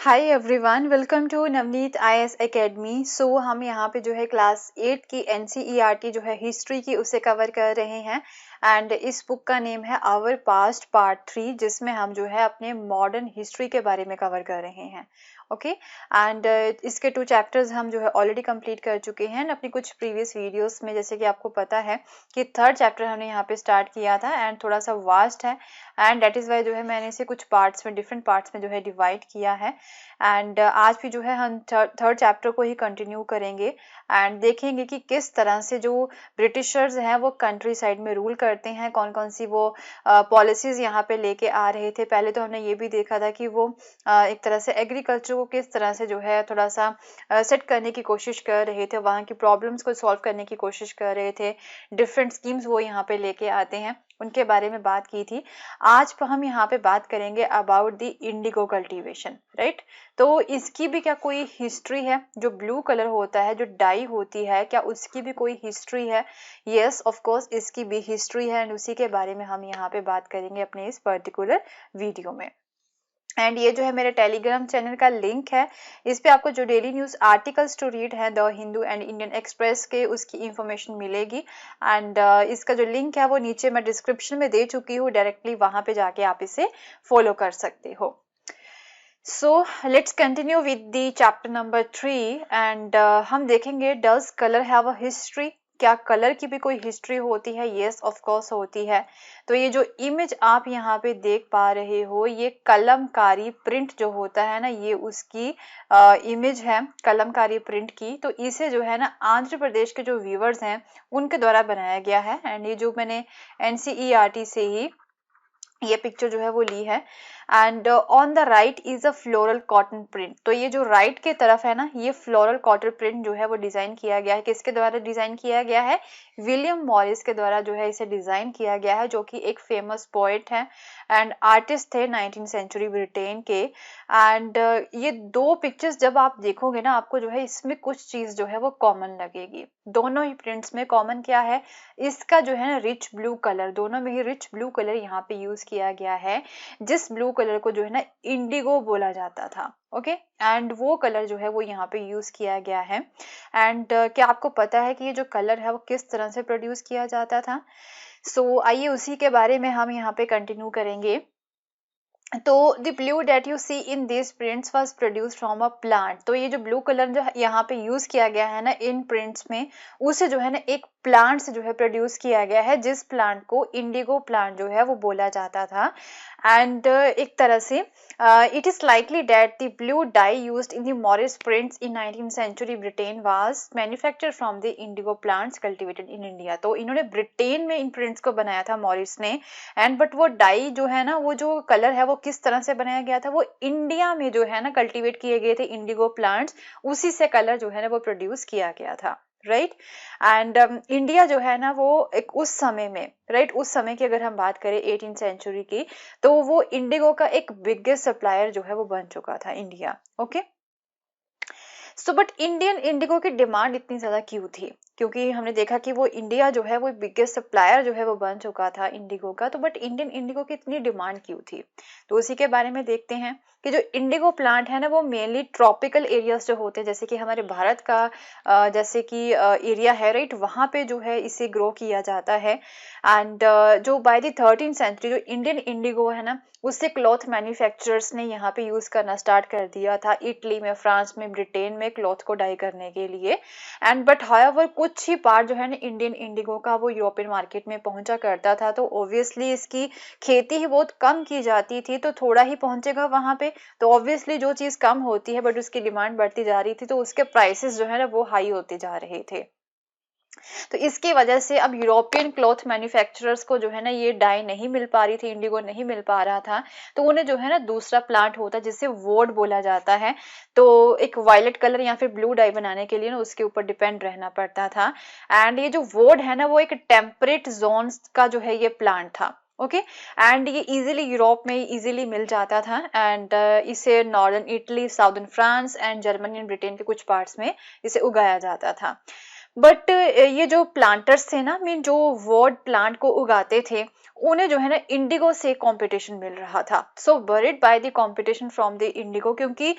Hi everyone, welcome to Navneet IAS academy. So हम यहाँ पे जो है क्लास 8 की एनसीईआरटी जो है हिस्ट्री की उसे कवर कर रहे हैं। एंड इस बुक का नेम है आवर पास्ट पार्ट 3, जिसमें हम जो है अपने मॉडर्न हिस्ट्री के बारे में कवर कर रहे हैं। ओके एंड इसके 2 चैप्टर्स हम जो है ऑलरेडी कंप्लीट कर चुके हैं अपनी कुछ प्रीवियस वीडियोस में। जैसे कि आपको पता है कि 3rd चैप्टर हमने यहाँ पे स्टार्ट किया था एंड थोड़ा सा वास्ट है एंड दैट इज़ वाई जो है मैंने इसे कुछ पार्ट्स में, डिफरेंट पार्ट्स में जो है डिवाइड किया है। एंड आज भी जो है हम 3rd चैप्टर को ही कंटिन्यू करेंगे एंड देखेंगे कि किस तरह से जो ब्रिटिशर्स हैं वो कंट्री साइड में रूल करते हैं, कौन कौन सी वो पॉलिसीज यहाँ पे लेके आ रहे थे। पहले तो हमने ये भी देखा था कि वो एक तरह से एग्रीकल्चर को किस तरह से जो है थोड़ा सा सेट करने की कोशिश कर रहे थे, वहाँ की प्रॉब्लम्स को सॉल्व करने की कोशिश कर रहे थे, डिफरेंट स्कीम्स वो यहाँ पे लेके आते हैं, उनके बारे में बात की थी। आज हम यहाँ पे बात करेंगे about the indigo cultivation, right. तो इसकी भी क्या कोई हिस्ट्री है? जो ब्लू कलर होता है, जो डाई होती है, क्या उसकी भी कोई हिस्ट्री है? यस, ऑफ कोर्स इसकी भी हिस्ट्री है एंड उसी के बारे में हम यहाँ पे बात करेंगे अपने इस पर्टिकुलर वीडियो में। एंड ये जो है मेरे टेलीग्राम चैनल का लिंक है, इस पे आपको जो daily news articles to read है the Hindu and Indian Express के, उसकी इंफॉर्मेशन मिलेगी। एंड इसका जो लिंक है वो नीचे मैं डिस्क्रिप्शन में दे चुकी हूँ, डायरेक्टली वहाँ पे जाके आप इसे फॉलो कर सकते हो। So let's continue with the chapter number 3 and हम देखेंगे does colour have a history? क्या कलर की भी कोई हिस्ट्री होती है? यस, ऑफ कोर्स होती है। तो ये जो इमेज आप यहाँ पे देख पा रहे हो, ये कलमकारी प्रिंट जो होता है ना, ये उसकी इमेज है कलमकारी प्रिंट की। तो इसे जो है ना आंध्र प्रदेश के जो व्यूवर्स हैं उनके द्वारा बनाया गया है एंड ये जो मैंने एनसीईआरटी से ही ये पिक्चर जो है वो ली है। And on the right is a floral cotton print. तो ये जो राइट की तरफ है ना, ये फ्लोरल कॉटन प्रिंट जो है वो डिजाइन किया गया है। किसके द्वारा डिजाइन किया गया है? विलियम मॉरिस के द्वारा जो है इसे डिजाइन किया गया है, जो कि एक फेमस पोएट है एंड आर्टिस्ट थे 19th सेंचुरी ब्रिटेन के। एंड ये 2 पिक्चर्स जब आप देखोगे ना, आपको जो है इसमें कुछ चीज जो है वो कॉमन लगेगी। दोनों ही प्रिंट्स में कॉमन क्या है? इसका जो है ना रिच ब्लू कलर, दोनों में ही रिच ब्लू कलर यहाँ पे यूज किया गया है, जिस ब्लू कलर को जो है ना इंडिगो बोला जाता था। ओके एंड वो कलर जो है वो यहाँ पे यूज किया गया है। एंड क्या आपको पता है कि ये जो कलर है वो किस तरह से प्रोड्यूस किया जाता था? सो आइए उसी के बारे में हम यहाँ पे कंटिन्यू करेंगे। तो the blue date you see in this prints was produced from a plant. तो ये जो ब्लू कलर जो यहाँ पे यूज किया गया है ना इन प्रिंट्स में, उसे जो है ना एक प्लांट से जो है प्रोड्यूस किया गया है, जिस प्लांट को इंडिगो प्लांट जो है वो बोला जाता था। एंड एक तरह से it is likely that the blue dye used in the Morris prints in 19th century Britain was manufactured from the indigo plants cultivated in India. तो इन्होंने ब्रिटेन में इन प्रिंट्स को बनाया था मॉरिस ने, एंड बट वो डाई जो है ना, वो जो कलर है वो किस तरह से बनाया गया था? वो इंडिया में जो है ना कल्टीवेट किए गए थे इंडिगो प्लांट्स, उसी से कलर जो है ना वो प्रोड्यूस किया गया था, राइट। एंड इंडिया जो है ना वो एक उस समय में, राइट, उस समय की अगर हम बात करें 18th सेंचुरी की, तो वो इंडिगो का एक बिगेस्ट सप्लायर जो है वो बन चुका था India. Okay so but Indian indigo की डिमांड इतनी ज्यादा क्यों थी? क्योंकि हमने देखा कि वो इंडिया जो है वो बिगेस्ट सप्लायर जो है वो बन चुका था इंडिगो का, तो बट इंडियन इंडिगो की इतनी डिमांड क्यों थी? तो उसी के बारे में देखते हैं कि जो इंडिगो प्लांट है ना वो मेनली ट्रॉपिकल एरियाज जो होते हैं, जैसे कि हमारे भारत का जैसे कि एरिया है, राइट, वहाँ पे जो है इसे ग्रो किया जाता है। एंड जो बाय द 13th सेंचुरी जो इंडियन इंडिगो है ना, उससे क्लॉथ मैन्युफैक्चरर्स ने यहाँ पे यूज करना स्टार्ट कर दिया था, इटली में, फ्रांस में, ब्रिटेन में क्लॉथ को डाई करने के लिए। एंड बट हाउएवर कुछ ही पार्ट जो है ना इंडियन इंडिगो का वो यूरोपियन मार्केट में पहुंचा करता था, तो ऑब्वियसली इसकी खेती ही बहुत कम की जाती थी, तो थोड़ा ही पहुंचेगा वहां पे। तो ऑब्वियसली जो चीज कम होती है बट उसकी डिमांड बढ़ती जा रही थी, तो उसके प्राइसेस जो है ना वो हाई होते जा रहे थे। तो इसकी वजह से अब यूरोपियन क्लॉथ मैन्युफैक्चरर्स को जो है ना ये डाई नहीं मिल पा रही थी, इंडिगो नहीं मिल पा रहा था, तो उन्हें जो है ना दूसरा प्लांट होता है जिसे वोड बोला जाता है, तो एक वायलेट कलर या फिर ब्लू डाई बनाने के लिए ना उसके ऊपर डिपेंड रहना पड़ता था। एंड ये जो वोड है ना वो एक टेम्परेट जोन का जो है ये प्लांट था। ओके एंड ये इजीली यूरोप में इजीली मिल जाता था एंड इसे northern Italy, southern France and Germany and Britain के कुछ पार्ट्स में इसे उगाया जाता था। बट ये जो प्लांटर्स थे ना, मीन जो वोड प्लांट को उगाते थे, उन्हें जो है ना इंडिगो से कंपटीशन मिल रहा था। So worried by the competition from the Indigo, क्योंकि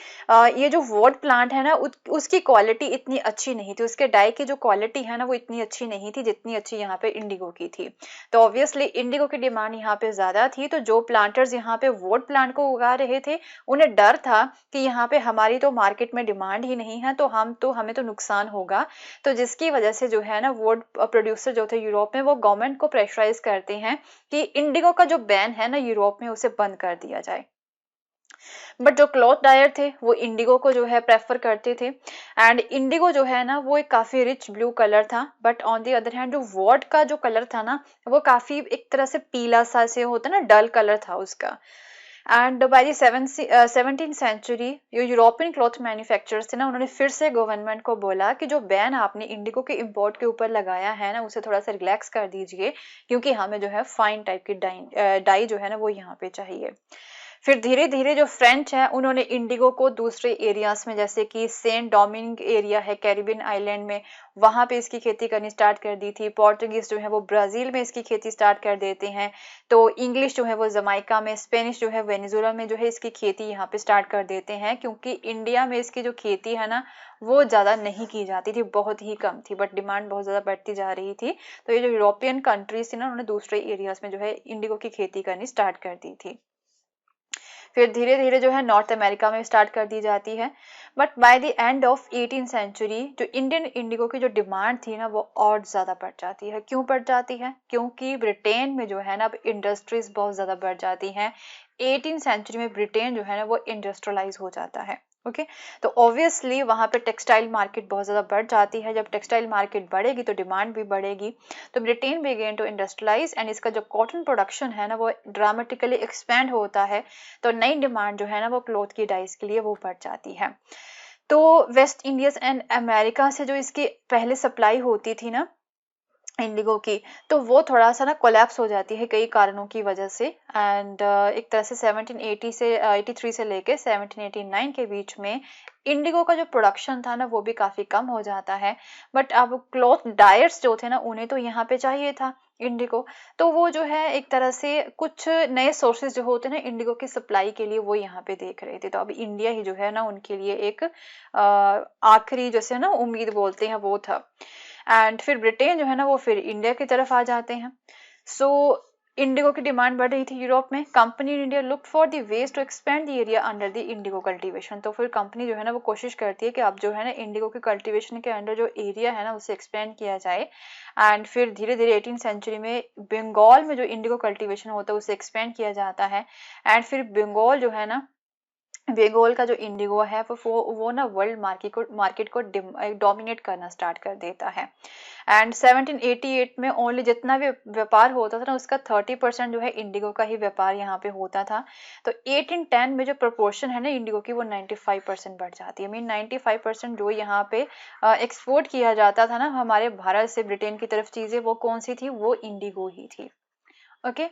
ये जो वोट प्लांट है ना उसकी क्वालिटी इतनी अच्छी नहीं थी, उसके डाई की जो क्वालिटी है ना वो इतनी अच्छी नहीं थी जितनी अच्छी यहाँ पे इंडिगो की थी। तो ऑब्वियसली इंडिगो की डिमांड यहाँ पे ज्यादा थी, तो जो प्लांटर्स यहाँ पे वोट प्लांट को उगा रहे थे उन्हें डर था कि यहाँ पे हमारी तो मार्केट में डिमांड ही नहीं है, तो हमें तो नुकसान होगा। तो जिसकी वजह से जो है ना वोट प्रोड्यूसर जो थे यूरोप में वो गवर्नमेंट को प्रेशराइज करते हैं कि इंडिगो का जो बैन है ना यूरोप में उसे बंद कर दिया जाए। बट जो क्लॉथ डायर थे वो इंडिगो को जो है प्रेफर करते थे। एंड इंडिगो जो है ना वो एक काफी रिच ब्लू कलर था, but on the other hand जो वॉट का जो कलर था ना वो काफी एक तरह से पीला सा से होता ना, डल कलर था उसका। And by the 17th century जो यूरोपियन क्लॉथ मैन्युफैक्चरर्स थे ना उन्होंने फिर से गवर्नमेंट को बोला कि जो बैन आपने इंडिगो के इंपोर्ट के ऊपर लगाया है ना उसे थोड़ा सा रिलैक्स कर दीजिए, क्योंकि हमें जो है फाइन टाइप की डाई जो है ना वो यहाँ पे चाहिए। फिर धीरे धीरे जो फ्रेंच है उन्होंने इंडिगो को दूसरे एरियाज में, जैसे कि सेंट डोमिनिक एरिया है कैरिबियन आइलैंड में, वहां पे इसकी खेती करनी स्टार्ट कर दी थी। पोर्टुगीज जो है वो ब्राजील में इसकी खेती स्टार्ट कर देते हैं। तो इंग्लिश जो है वो जमाइका में, स्पेनिश जो है वेनेजुएला में जो है इसकी खेती यहाँ पे स्टार्ट कर देते हैं, क्योंकि इंडिया में इसकी जो खेती है ना वो ज्यादा नहीं की जाती थी, बहुत ही कम थी, बट डिमांड बहुत ज्यादा बढ़ती जा रही थी। तो ये जो यूरोपियन कंट्रीज थी ना उन्होंने दूसरे एरियाज में जो है इंडिगो की खेती करनी स्टार्ट कर दी थी। फिर धीरे धीरे जो है नॉर्थ अमेरिका में स्टार्ट कर दी जाती है। But by the end of 18th century जो इंडियन इंडिगो की जो डिमांड थी ना वो और ज्यादा बढ़ जाती है। क्यों बढ़ जाती है? क्योंकि ब्रिटेन में जो है ना अब इंडस्ट्रीज बहुत ज्यादा बढ़ जाती हैं। 18th सेंचुरी में ब्रिटेन जो है ना वो इंडस्ट्रियलाइज हो जाता है। ओके तो ऑब्वियसली वहां पे टेक्सटाइल मार्केट बहुत ज्यादा बढ़ जाती है। जब टेक्सटाइल मार्केट बढ़ेगी तो डिमांड भी बढ़ेगी। तो Britain began to industrialise and इसका जो कॉटन प्रोडक्शन है ना वो ड्रामेटिकली एक्सपेंड होता है। तो नई डिमांड जो है ना वो क्लॉथ की डाइज के लिए वो बढ़ जाती है। तो वेस्ट इंडीज एंड अमेरिका से जो इसकी पहले सप्लाई होती थी ना इंडिगो की, तो वो थोड़ा सा ना कोलैप्स हो जाती है कई कारणों की वजह से। एंड एक तरह से 1780 से 83 से लेके 1789 के बीच में इंडिगो का जो प्रोडक्शन था ना वो भी काफी कम हो जाता है। बट अब क्लॉथ डायर्स जो थे ना उन्हें तो यहाँ पे चाहिए था इंडिगो, तो वो जो है एक तरह से कुछ नए सोर्सेज जो होते हैं ना इंडिगो की सप्लाई के लिए वो यहाँ पे देख रहे थे। तो अब इंडिया ही जो है ना उनके लिए एक आखिरी जैसे ना उम्मीद बोलते हैं वो था। एंड फिर ब्रिटेन जो है ना वो फिर इंडिया की तरफ आ जाते हैं। सो इंडिगो की डिमांड बढ़ रही थी यूरोप में। Company in India look for the ways to expand the area under the indigo cultivation. तो फिर कंपनी जो है ना वो कोशिश करती है कि अब जो है ना इंडिगो के कल्टीवेशन के अंडर जो एरिया है ना उसे एक्सपेंड किया जाए। एंड फिर धीरे धीरे 18th सेंचुरी में बंगाल में जो इंडिगो कल्टीवेशन होता है उसे एक्सपेंड किया जाता है। एंड फिर बंगाल जो है ना बेंगोल का जो इंडिगो है वो ना वर्ल्ड मार्केट को डोमिनेट करना स्टार्ट कर देता है। एंड 1788 में ओनली जितना भी व्यापार होता था ना उसका 30% जो है इंडिगो का ही व्यापार यहाँ पे होता था। तो 1810 में जो प्रोपोर्शन है ना इंडिगो की वो 95% बढ़ जाती है। मीन 95% जो यहाँ पे एक्सपोर्ट किया जाता था ना हमारे भारत से ब्रिटेन की तरफ चीजें, वो कौन सी थी? वो इंडिगो ही थी। ओके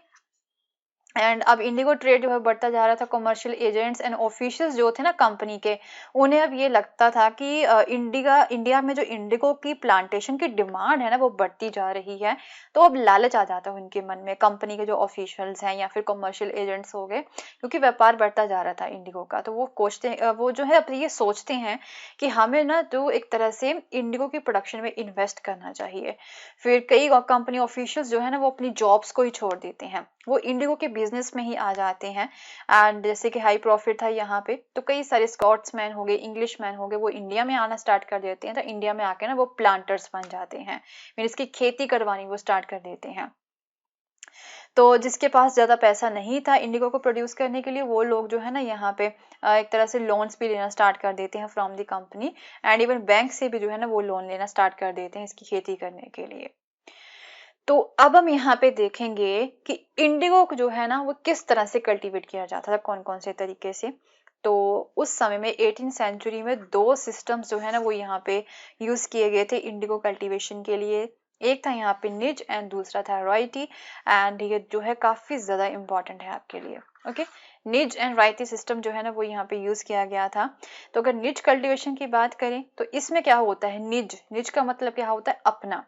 एंड अब इंडिगो ट्रेड जो है बढ़ता जा रहा था। कमर्शियल एजेंट्स एंड ऑफिशियल्स जो थे ना कंपनी के, उन्हें अब ये लगता था कि इंडिया में जो इंडिगो की प्लांटेशन की डिमांड है ना वो बढ़ती जा रही है। तो अब लालच आ जाता है उनके मन में, कंपनी के जो ऑफिशियल्स हैं या फिर कमर्शियल एजेंट्स हो गए, क्योंकि व्यापार बढ़ता जा रहा था इंडिगो का। तो वो जो है अब ये सोचते हैं कि हमें ना तो एक तरह से इंडिगो की प्रोडक्शन में इन्वेस्ट करना चाहिए। फिर कई कंपनी ऑफिशियल्स जो है ना वो अपनी जॉब्स को ही छोड़ देते हैं, वो इंडिगो के बिजनेस में ही आ जाते हैं। एंड जैसे कि हाई प्रॉफिट था यहाँ पे, तो कई सारे स्कॉट्समैन हो गए, इंग्लिश मैन हो गए, वो इंडिया में आना स्टार्ट कर देते हैं। तो इंडिया में आके ना वो प्लांटर्स बन जाते हैं, मीन इसकी खेती करवानी वो स्टार्ट कर देते हैं। तो जिसके पास ज्यादा पैसा नहीं था इंडिगो को प्रोड्यूस करने के लिए, वो लोग जो है ना यहाँ पे एक तरह से लोन्स भी लेना स्टार्ट कर देते हैं from the company. And even bank से भी जो है ना वो लोन लेना स्टार्ट कर देते हैं इसकी खेती करने के लिए। तो अब हम यहाँ पे देखेंगे कि इंडिगो जो है ना वो किस तरह से कल्टीवेट किया जाता था, कौन कौन से तरीके से। तो उस समय में 18th सेंचुरी में दो सिस्टम्स जो है ना वो यहाँ पे यूज किए गए थे इंडिगो कल्टीवेशन के लिए। एक था यहाँ पे निज एंड दूसरा था रॉयटी। एंड ये जो है काफी ज्यादा इंपॉर्टेंट है आपके लिए। ओके निज एंड रॉयटी सिस्टम जो है ना वो यहाँ पे यूज किया गया था। तो अगर निज कल्टीवेशन की बात करें तो इसमें क्या होता है, निज निज का मतलब क्या होता है? अपना।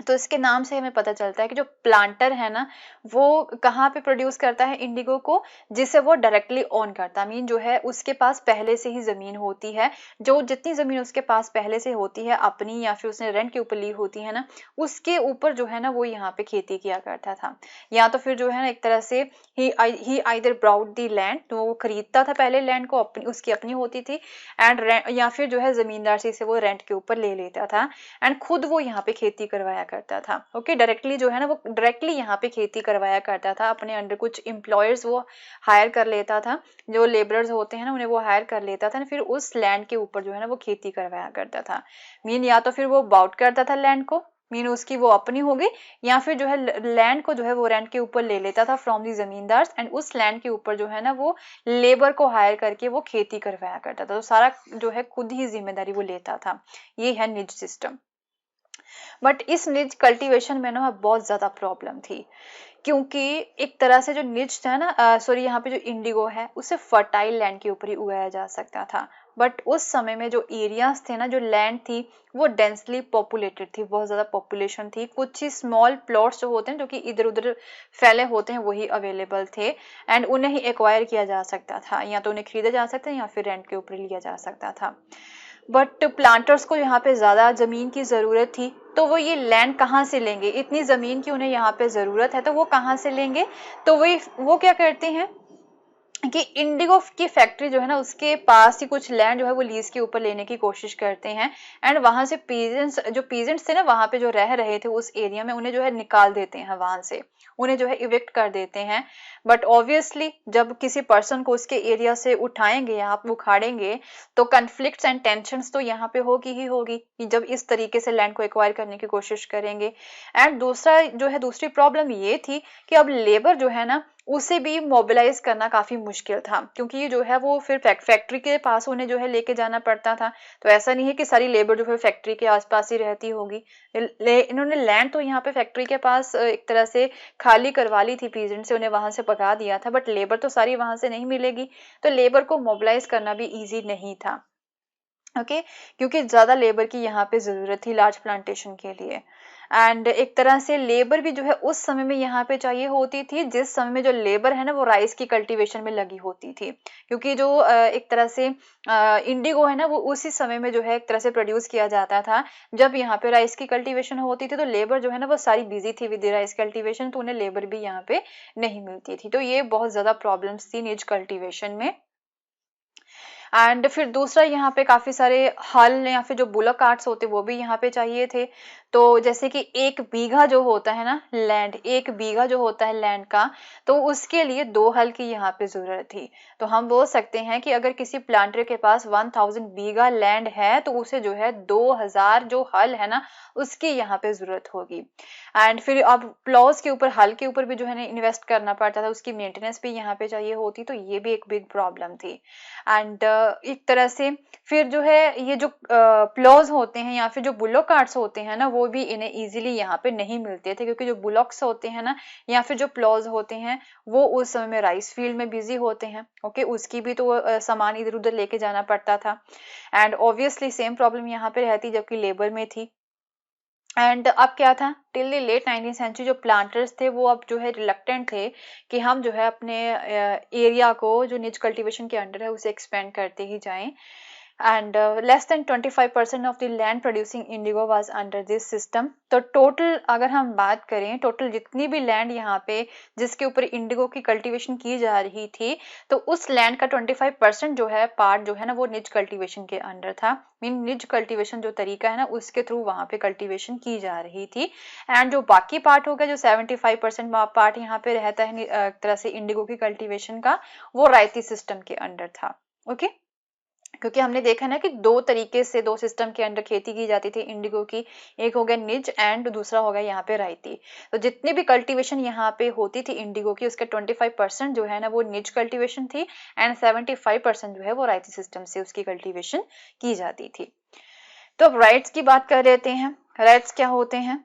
तो इसके नाम से हमें पता चलता है कि जो प्लांटर है ना वो कहाँ पे प्रोड्यूस करता है इंडिगो को, जिसे वो डायरेक्टली ओन करता है। मीन जो है उसके पास पहले से ही जमीन होती है, जो जितनी जमीन उसके पास पहले से होती है अपनी या फिर उसने रेंट के ऊपर ली होती है ना, उसके ऊपर जो है ना वो यहाँ पे खेती किया करता था। या तो फिर जो है ना एक तरह से ही आइदर ब्राउड दी लैंड, तो वो खरीदता था पहले लैंड को, अपनी उसकी अपनी होती थी, एंड या फिर जो है जमींदार से वो रेंट के ऊपर ले लेता था एंड खुद वो यहाँ पे खेती करवाया करता था। ओके, डायरेक्टली जो है ना वो डायरेक्टली यहाँ पे खेती करवाया करता था, अपने अंडर कुछ एम्प्लॉयर्स वो हायर कर लेता था, जो लेबरर्स होते हैं ना उन्हें वो हायर कर लेता था, फिर उस लैंड के ऊपर जो है ना वो खेती करवाया करता था। मीन या तो फिर वो बाउट करता था लैंड को, मीन उसकी वो अपनी हो गई, या फिर जो है लैंड को जो है वो रेंट के ऊपर ले लेता था फ्रॉम दी जमींदार, एंड उस लैंड के ऊपर जो है ना वो लेबर को हायर करके वो खेती करवाया करता था। तो सारा जो है खुद ही जिम्मेदारी वो लेता था। ये है निज सिस्टम। बट इस निज कल्टीवेशन में ना बहुत ज्यादा प्रॉब्लम थी, क्योंकि एक तरह से जो निज था ना सॉरी यहाँ पे जो इंडिगो है उसे फर्टाइल लैंड के ऊपर ही उगाया जा सकता था। बट उस समय में जो एरियाज थे ना, जो लैंड थी वो डेंसली पॉपुलेटेड थी, बहुत ज्यादा पॉपुलेशन थी। कुछ ही स्मॉल प्लॉट्स जो होते हैं जो कि इधर उधर फैले होते हैं वही अवेलेबल थे, एंड उन्हें ही एक्वायर किया जा सकता था, या तो उन्हें खरीदा जा सकता है या फिर रेंट के ऊपर लिया जा सकता था। बट प्लांटर्स को यहाँ पे ज्यादा जमीन की जरूरत थी, तो वो ये लैंड कहाँ से लेंगे, इतनी जमीन की उन्हें यहाँ पे जरूरत है तो वो कहाँ से लेंगे। तो वो क्या करते हैं कि इंडिगो की फैक्ट्री जो है ना उसके पास ही कुछ लैंड जो है वो लीज के ऊपर लेने की कोशिश करते हैं, एंड वहां से पीजेंट्स थे ना वहां पे जो रह रहे थे उस एरिया में, उन्हें जो है निकाल देते हैं वहां से, उन्हें जो है इविक्ट कर देते हैं। बट ऑब्वियसली जब किसी पर्सन को उसके एरिया से उठाएंगे या आप उखाड़ेंगे तो कन्फ्लिक्ट्स एंड टेंशंस तो यहाँ पे होगी ही होगी, कि जब इस तरीके से लैंड को एक्वायर करने की कोशिश करेंगे। एंड दूसरा जो है दूसरी प्रॉब्लम ये थी कि अब लेबर जो है ना उसे भी मोबिलाइज करना काफी मुश्किल था, क्योंकि ये जो है वो फिर फैक्ट्री के पास उन्हें जो है लेके जाना पड़ता था। तो ऐसा नहीं है कि सारी लेबर जो है फैक्ट्री के आसपास ही रहती होगी, इन्होंने लैंड तो यहाँ पे फैक्ट्री के पास एक तरह से खाली करवा ली थी पीजेंट से, उन्हें वहां से भगा दिया था, बट लेबर तो सारी वहां से नहीं मिलेगी, तो लेबर को मोबिलाइज करना भी ईजी नहीं था। ओके, क्योंकि ज्यादा लेबर की यहाँ पे जरूरत थी लार्ज प्लांटेशन के लिए। एंड एक तरह से लेबर भी जो है उस समय में यहाँ पे चाहिए होती थी जिस समय में जो लेबर है ना वो राइस की कल्टीवेशन में लगी होती थी, क्योंकि जो एक तरह से इंडिगो है ना वो उसी समय में जो है एक तरह से प्रोड्यूस किया जाता था जब यहाँ पे राइस की कल्टीवेशन होती थी। तो लेबर जो है ना वो सारी बिजी थी विद राइस कल्टीवेशन, तो उन्हें लेबर भी यहाँ पे नहीं मिलती थी। तो ये बहुत ज्यादा प्रॉब्लम्स थी निज कल्टीवेशन में। एंड फिर दूसरा यहाँ पे काफी सारे हल या फिर जो बुलक कार्ट्स होते वो भी यहाँ पे चाहिए थे। तो जैसे कि 1 बीघा जो होता है ना लैंड, 1 बीघा जो होता है लैंड का, तो उसके लिए 2 हल की यहाँ पे जरूरत थी। तो हम बोल सकते हैं कि अगर किसी प्लांटर के पास 1000 बीघा लैंड है तो उसे जो है 2000 जो हल है ना उसकी यहाँ पे जरूरत होगी। एंड फिर अब प्लॉज के ऊपर, हल के ऊपर भी जो है ना इन्वेस्ट करना पड़ता था, उसकी मेंटेनेंस भी यहाँ पे चाहिए होती, तो ये भी एक बिग प्रॉब्लम थी। एंड एक तरह से फिर जो है ये जो प्लॉज होते हैं या फिर जो बुलॉक कार्ट्स होते हैं ना वो भी इन्हें इजीली यहाँ पे नहीं मिलते थे, क्योंकि जो बुलॉक्स होते हैं ना या फिर जो प्लॉज होते हैं वो उस समय में राइस फील्ड में बिजी होते हैं। ओके, उसकी भी तो सामान इधर उधर लेके जाना पड़ता था, एंड ऑब्वियसली सेम प्रॉब्लम यहाँ पे रहती जबकि लेबर में थी। एंड अब क्या था, till the late 19th century जो प्लांटर्स थे वो अब जो है रिलक्टेंट थे कि हम जो है अपने एरिया को जो निज कल्टीवेशन के अंडर है उसे एक्सपेंड करते ही जाएं। And less than 25% of the land producing Indigo was under this system. तो टोटल अगर हम बात करें, टोटल जितनी भी लैंड यहाँ पे जिसके ऊपर इंडिगो की कल्टीवेशन की जा रही थी, तो उस लैंड का 25% जो है पार्ट जो है ना वो निज कल्टीवेशन के अंडर था। मीन निज कल्टीवेशन जो तरीका है ना उसके थ्रू वहां पे कल्टीवेशन की जा रही थी। एंड जो बाकी पार्ट हो गया, जो 75% पार्ट यहाँ पे रहता है एक तरह से इंडिगो की कल्टीवेशन का, वो रायती सिस्टम के अंडर था। ओके, क्योंकि हमने देखा ना कि 2 तरीके से 2 सिस्टम के अंडर खेती की जाती थी इंडिगो की, एक हो गया निज एंड दूसरा हो गया यहाँ पे रायती। तो जितनी भी कल्टीवेशन यहाँ पे होती थी इंडिगो की उसके 25% जो है ना वो निज कल्टीवेशन थी, एंड 75% जो है वो रायती सिस्टम से उसकी कल्टीवेशन की जाती थी। तो अब राइट्स की बात कर लेते हैं। राइट्स क्या होते हैं?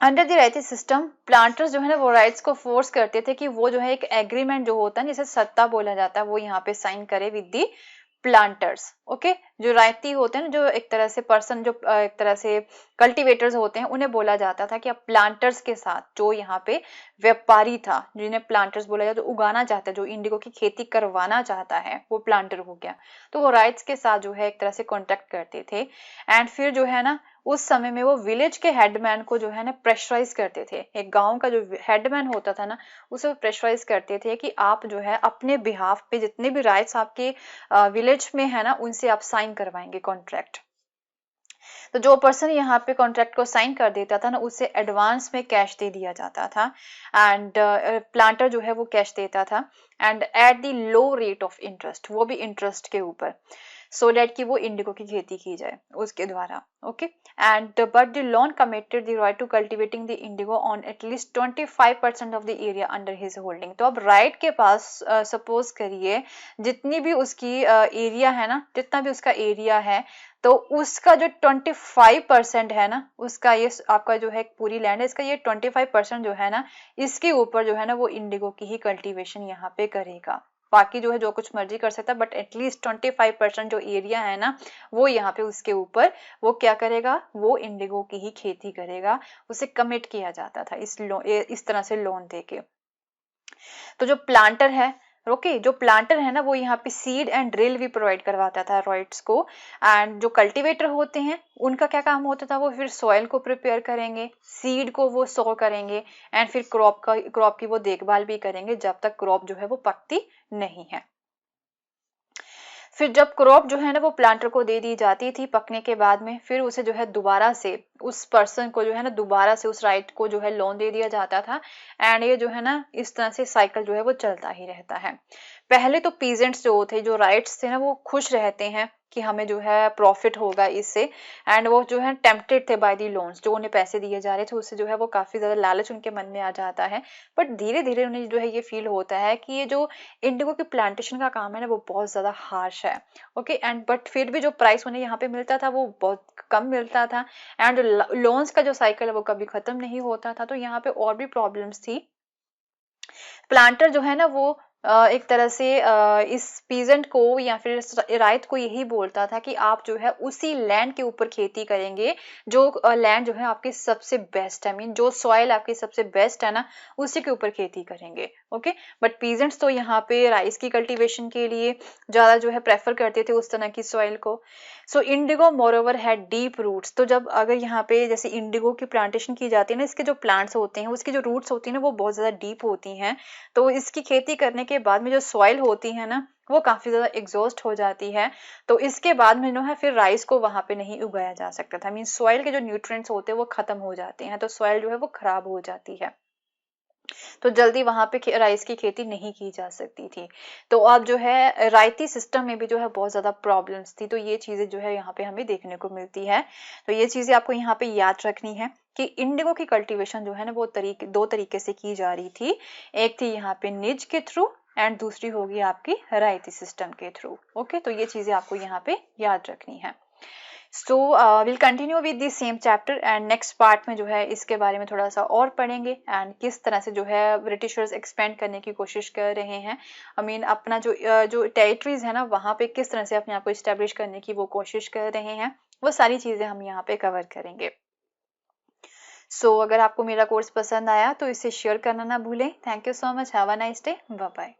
अंडर द राइती सिस्टम प्लांटर्स जो है ना वो राइट्स को फोर्स करते थे कि वो जो है एक एग्रीमेंट जो होता है जिसे सत्ता बोला जाता है वो यहाँ पे साइन करे विद दी प्लांटर्स। ओके, जो रायती होते हैं ना, जो एक तरह से पर्सन, जो एक तरह से कल्टीवेटर्स होते हैं, उन्हें बोला जाता था कि अब प्लांटर्स के साथ, जो यहाँ पे व्यापारी था जिन्हें प्लांटर्स बोला जाता, जो उगाना चाहता है, जो इंडिगो की खेती करवाना चाहता है, वो प्लांटर हो गया। तो वो राइट्स के साथ जो है एक तरह से कॉन्टेक्ट करते थे। एंड फिर जो है ना, उस समय में वो विलेज के हेडमैन को जो है ना प्रेशराइज करते थे। एक गांव का जो हेडमैन होता था ना, उसे प्रेशराइज करते थे कि आप जो है अपने बिहाफ पे जितने भी राइट्स आपके विलेज में है ना, उनसे आप साइन करवाएंगे कॉन्ट्रैक्ट। तो जो पर्सन यहाँ पे कॉन्ट्रैक्ट को साइन कर देता था ना, उसे एडवांस में कैश दे दिया जाता था। एंड प्लांटर जो है वो कैश देता था, and at the low rate of interest, वो भी इंटरेस्ट के ऊपर, सो डेट कि वो इंडिगो की खेती की जाए उसके द्वारा। Okay, and but the loan committed the right to cultivating the indigo on at least 25% of the area under his holding. तो अब राइट के पास सपोज करिए जितनी भी उसकी एरिया है ना, जितना भी उसका एरिया है, तो उसका जो 25% है ना, उसका ये आपका जो है पूरी लैंड है, इसका ये 25% जो है ना, इसके ऊपर जो है ना वो इंडिगो की ही कल्टीवेशन यहाँ पे करेगा। बाकी जो है जो कुछ मर्जी कर सकता है, बट एटलीस्ट 25% जो एरिया है ना, वो यहाँ पे उसके ऊपर वो क्या करेगा, वो इंडिगो की ही खेती करेगा। उसे कमिट किया जाता था इस तरह से लोन देके। तो जो प्लांटर है, ओके, जो प्लांटर है ना, वो यहाँ पे सीड एंड ड्रिल भी प्रोवाइड करवाता था रॉयट्स को। एंड जो कल्टीवेटर होते हैं, उनका क्या काम होता था, वो फिर सॉइल को प्रिपेयर करेंगे, सीड को वो सो करेंगे, एंड फिर क्रॉप की वो देखभाल भी करेंगे जब तक क्रॉप जो है वो पकती नहीं है। फिर जब क्रॉप जो है ना वो प्लांटर को दे दी जाती थी पकने के बाद में, फिर उसे जो है दोबारा से उस पर्सन को जो है ना दोबारा से उस राइट को जो है लोन दे दिया जाता था। एंड ये जो है ना इस तरह से साइकिल जो है वो चलता ही रहता है। पहले तो पीजेंट्स जो थे, जो राइट्स थे ना, वो खुश रहते हैं कि हमें जो है प्रॉफिट होगा इससे। एंड वो जो है टेम्पटेड थे बाय दी लोन्स, जो उन्हें पैसे दिए जा रहे थे उससे जो है वो काफी ज्यादा लालच उनके मन में आ जाता है। बट धीरे धीरे उन्हें जो है ये फील होता है कि ये जो इंडिगो की प्लांटेशन का काम है ना, वो बहुत ज्यादा हार्श है। ओके, एंड बट फिर भी जो प्राइस उन्हें यहाँ पे मिलता था वो बहुत कम मिलता था। एंड लोन्स का जो साइकिल है वो कभी खत्म नहीं होता था। तो यहाँ पे और भी प्रॉब्लम्स थी। प्लांटर जो है ना वो एक तरह से इस पीजेंट को या फिर राइट को यही बोलता था कि आप जो है उसी लैंड के ऊपर खेती करेंगे जो लैंड जो है आपकी सबसे बेस्ट है, मीन जो सॉइल आपकी सबसे बेस्ट है ना, उसी के ऊपर खेती करेंगे। ओके, बट पीजेंट्स तो यहाँ पे राइस की कल्टीवेशन के लिए ज्यादा जो है प्रेफर करते थे उस तरह की सॉइल को। So indigo moreover had deep roots. तो जब अगर यहाँ पे जैसे इंडिगो की प्लांटेशन की जाती है ना, इसके जो प्लांट्स होते हैं उसकी जो रूट्स होती है ना वो बहुत ज्यादा डीप होती हैं। तो इसकी खेती करने के बाद में जो सॉइल होती है ना, वो काफी ज्यादा एग्जॉस्ट हो जाती है। तो इसके बाद में जो है फिर राइस को वहां पे नहीं उगाया जा सकता था, मीन सॉइल के जो न्यूट्रिएंट्स होते हैं वो खत्म हो जाते हैं, तो सॉइल जो है वो खराब हो जाती है। तो जल्दी वहां पे राइस की खेती नहीं की जा सकती थी। तो अब जो है रायती सिस्टम में भी जो है बहुत ज्यादा प्रॉब्लम्स थी। तो ये चीजें जो है यहाँ पे हमें देखने को मिलती है। तो ये चीजें आपको यहाँ पे याद रखनी है कि इंडिगो की कल्टीवेशन जो है ना वो दो तरीके से की जा रही थी। एक थी यहाँ पे निज के थ्रू, एंड दूसरी होगी आपकी रायती सिस्टम के थ्रू। ओके, तो ये चीजें आपको यहाँ पे याद रखनी है। So will continue with this same chapter, and next part में जो है इसके बारे में थोड़ा सा और पढ़ेंगे, एंड किस तरह से जो है ब्रिटिशर्स एक्सपेंड करने की कोशिश कर रहे हैं। आई मीन अपना जो टेरिटरीज है ना, वहाँ पे किस तरह से अपने आप को इस्टेब्लिश करने की वो कोशिश कर रहे हैं, वो सारी चीजें हम यहाँ पे कवर करेंगे। सो अगर आपको मेरा कोर्स पसंद आया तो इसे शेयर करना ना भूलें। Thank you so much, have a nice day, bye bye.